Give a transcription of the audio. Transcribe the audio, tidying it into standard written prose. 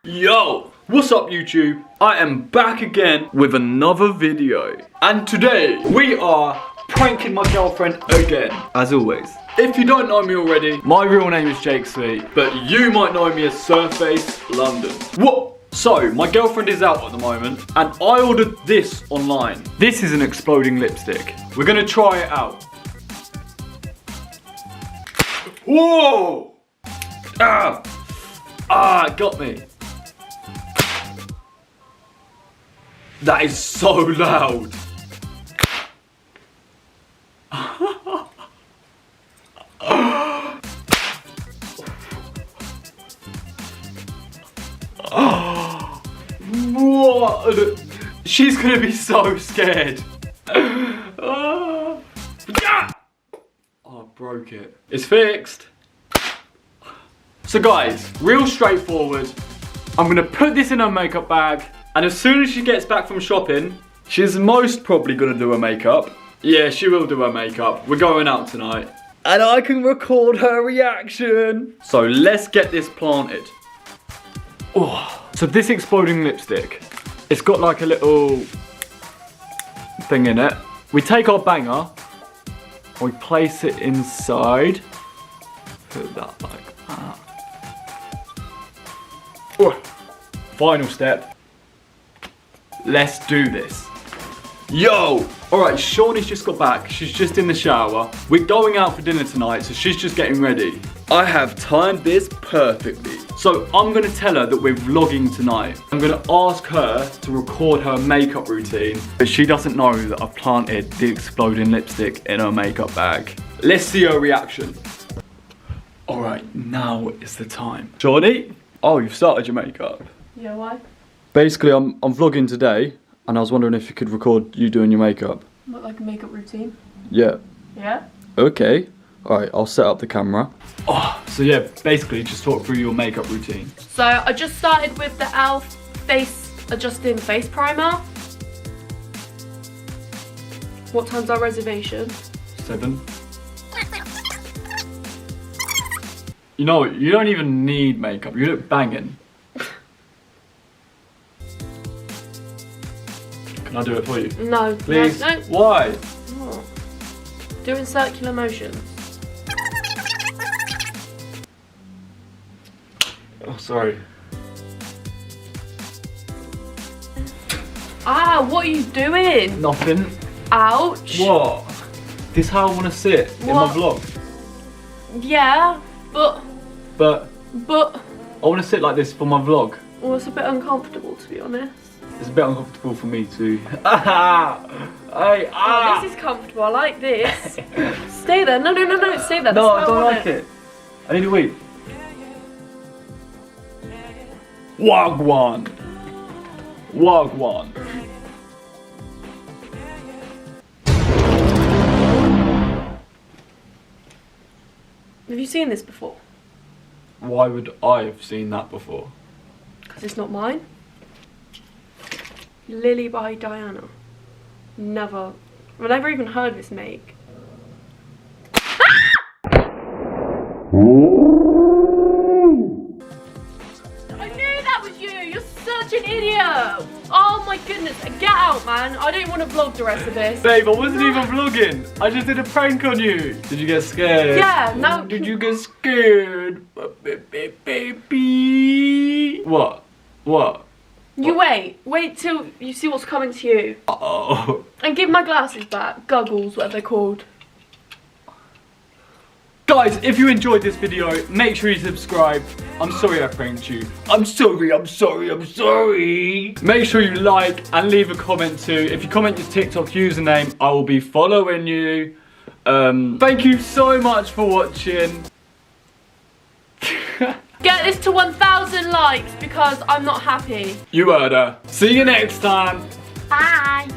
Yo, what's up YouTube? I am back again with another video. And today we are pranking my girlfriend again, as always. If you don't know me already, my real name is Jake Sweet, but you might know me as SURFACELDN. What? So, my girlfriend is out at the moment, and I ordered this online. This is an exploding lipstick. We're gonna try it out. Whoa! It got me. That is so loud. What? She's gonna be so scared. Oh, I broke it. It's fixed. So guys, real straightforward. I'm gonna put this in her makeup bag, and as soon as she gets back from shopping, she's most probably gonna do her makeup. Yeah, she will do her makeup. We're going out tonight. And I can record her reaction. So let's get this planted. Oh. So this exploding lipstick, it's got like a little thing in it. We take our banger, we place it inside. Put that like that. Oh. Final step. Let's do this. Yo! Alright, Shawnee's just got back. She's just in the shower. We're going out for dinner tonight, so she's just getting ready. I have timed this perfectly. So I'm gonna tell her that we're vlogging tonight. I'm gonna ask her to record her makeup routine, but she doesn't know that I've planted the exploding lipstick in her makeup bag. Let's see her reaction. Alright, now is the time. Shawnee? Oh, you've started your makeup. Yeah, why? Basically, I'm vlogging today, and I was wondering if you could record you doing your makeup. What, like a makeup routine? Yeah. Yeah? Okay. Alright, I'll set up the camera. Oh, so yeah, basically just talk through your makeup routine. So I just started with the e.l.f. Face Adjusting Face Primer. What time's our reservation? 7. You know, you don't even need makeup. You look banging. Can I do it for you? No. Please? No. Why? Oh. Doing circular motions. Oh, sorry. What are you doing? Nothing. Ouch. What? This is how I want to sit in my vlog. Yeah, but I want to sit like this for my vlog. Well, it's a bit uncomfortable, to be honest. It's a bit uncomfortable for me too. Oh, this is comfortable. I like this. Stay there. No, stay there. No, I don't like it. I need to wait. Wagwan. Wagwan. Have you seen this before? Why would I have seen that before? Because it's not mine. Lily by Diana. Never. I've never even heard of this make. I knew that was you! You're such an idiot! Oh my goodness, get out, man. I don't want to vlog the rest of this. Babe, I wasn't even vlogging. I just did a prank on you. Did you get scared? Yeah, no. Did you get scared? Baby. What? You wait till you see what's coming to you. Uh-oh. And give my glasses back. Goggles, whatever they're called. Guys, if you enjoyed this video, make sure you subscribe. I'm sorry I pranked you. I'm sorry. Make sure you like and leave a comment too. If you comment your TikTok username, I will be following you. Thank you so much for watching. Get this to 1,000 likes because I'm not happy. You heard her. See you next time. Bye.